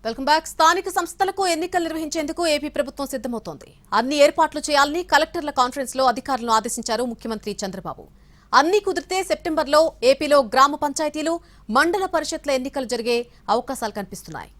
Welcome back. స్థానిక సంస్థలకు ఎన్నికలు నిర్వహించేందుకు ఏపీ ప్రభుత్వం సిద్ధమవుతోంది. అన్ని ఏర్పాట్లు చేయాలని కలెక్టర్ల కాన్ఫరెన్స్ లో అధికారులను ఆదేశించారు ముఖ్యమంత్రి చంద్రబాబు. అన్ని కుదిరితే సెప్టెంబర్లో ఏపీలో గ్రామ పంచాయతీలు, మండల పరిషత్ల ఎన్నికలు జరిగే అవకాశాలు కనిపిస్తున్నాయి.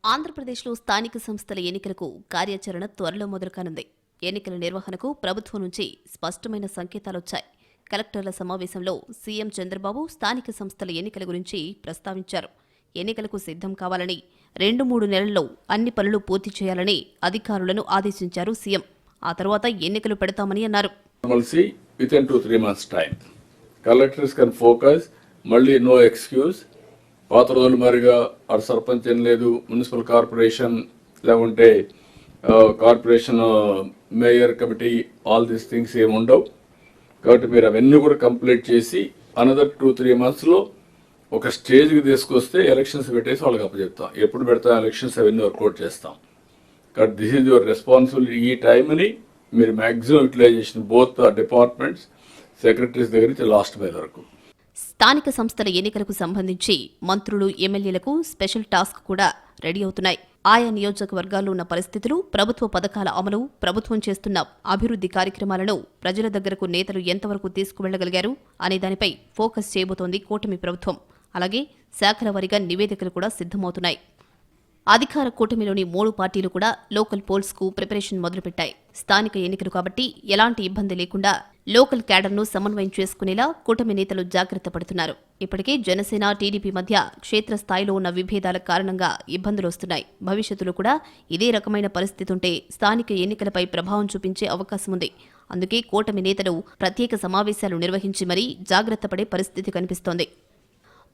ఆంధ్రప్రదేశ్లో స్థానిక సంస్థల ఎన్నికలకు కార్యాచరణ త్వరలో మొదలుకానుంది. ఎన్నికల నిర్వహణకు ప్రభుత్వం నుంచి స్పష్టమైన సంకేతాలొచ్చాయి. కలెక్టర్ల సమావేశంలో సీఎం చంద్రబాబు స్థానిక సంస్థల ఎన్నికల గురించి ప్రస్తావించారు. ఎన్నికలకు సిద్ధం కావాలని, 2-3 నెలల్లో అన్ని పనులు పూర్తి చేయాలని అధికారులను ఆదేశించారు సీఎం. ఆ తర్వాత ఎన్నికలు పెడతామని అన్నారు. Within 2-3 months time, collectors can focus. మళ్ళీ నో ఎక్స్క్యూజ్. పాత రోజులు మరిగా సర్పంచ్ ఏం లేదు, మున్సిపల్ కార్పొరేషన్ లేకుంటే corporation mayor committee all these things ఏమి ఉండవు. కాబట్టి మీరు అవన్నీ కూడా కంప్లీట్ చేసి అనదర్ 2-3 monthsలో ఒక స్టేజ్కి తీసుకొస్తే ఎలక్షన్స్ పెట్టేసి వాళ్ళకి అప్పచెప్తాం. ఎప్పుడు పెడతాం ఎలక్షన్స్ అవన్నీ వర్కౌట్ చేస్తాం. కాబట్టి దిస్ ఈజ్ యువర్ రెస్పాన్సిబిలిటీ. ఈ టైంని మీరు maximum utilisation both departments secretaries దగ్గర నుంచి లాస్ట్ మైల్ వరకు. స్థానిక సంస్థల ఎన్నికలకు సంబంధించి మంత్రులు, ఎమ్మెల్యేలకు స్పెషల్ టాస్క్ కూడా రెడీ అవుతున్నాయి. ఆయా నియోజకవర్గాల్లో ఉన్న పరిస్థితులు, ప్రభుత్వ పథకాల అమలు, ప్రభుత్వం చేస్తున్న అభివృద్ధి కార్యక్రమాలను ప్రజల దగ్గరకు నేతలు ఎంతవరకు తీసుకువెళ్లగలిగారు అనే దానిపై ఫోకస్ చేయబోతోంది కూటమి ప్రభుత్వం. అలాగే శాఖల వారీగా నివేదికలు కూడా సిద్ధమవుతున్నాయి. అధికార కూటమిలోని 3 పార్టీలు కూడా లోకల్ పోల్స్ కు ప్రిపరేషన్ మొదలుపెట్టాయి. స్థానిక ఎన్నికలు కాబట్టి ఎలాంటి ఇబ్బంది లేకుండా లోకల్ క్యాడర్ను సమన్వయం చేసుకునేలా కూటమి నేతలు జాగ్రత్త పడుతున్నారు. ఇప్పటికే జనసేన, టీడీపీ మధ్య క్షేత్రస్థాయిలో ఉన్న విభేదాల కారణంగా ఇబ్బందులు వస్తున్నాయి. భవిష్యత్తులో కూడా ఇదే రకమైన పరిస్థితి ఉంటే స్థానిక ఎన్నికలపై ప్రభావం చూపించే అవకాశం ఉంది. అందుకే కూటమి నేతలు ప్రత్యేక సమావేశాలు నిర్వహించి మరీ జాగ్రత్త పడే పరిస్థితి కనిపిస్తోంది.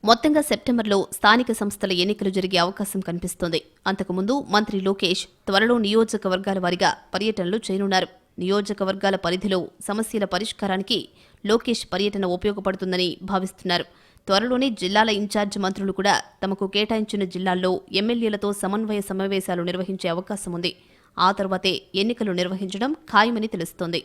మొత్తంగా సెప్టెంబర్లో స్థానిక సంస్థల ఎన్నికలు జరిగే అవకాశం కనిపిస్తోంది. అంతకుముందు మంత్రి లోకేష్ త్వరలో నియోజకవర్గాల వారీగా పర్యటనలు చేయనున్నారు. నియోజకవర్గాల పరిధిలో సమస్యల పరిష్కారానికి లోకేష్ పర్యటన ఉపయోగపడుతుందని భావిస్తున్నారు. త్వరలోనే జిల్లాల ఇన్ఛార్జ్ మంత్రులు కూడా తమకు కేటాయించిన జిల్లాల్లో ఎమ్మెల్యేలతో సమన్వయ సమావేశాలు నిర్వహించే అవకాశం ఉంది. ఆ తర్వాతే ఎన్నికలు నిర్వహించడం ఖాయమని తెలుస్తోంది.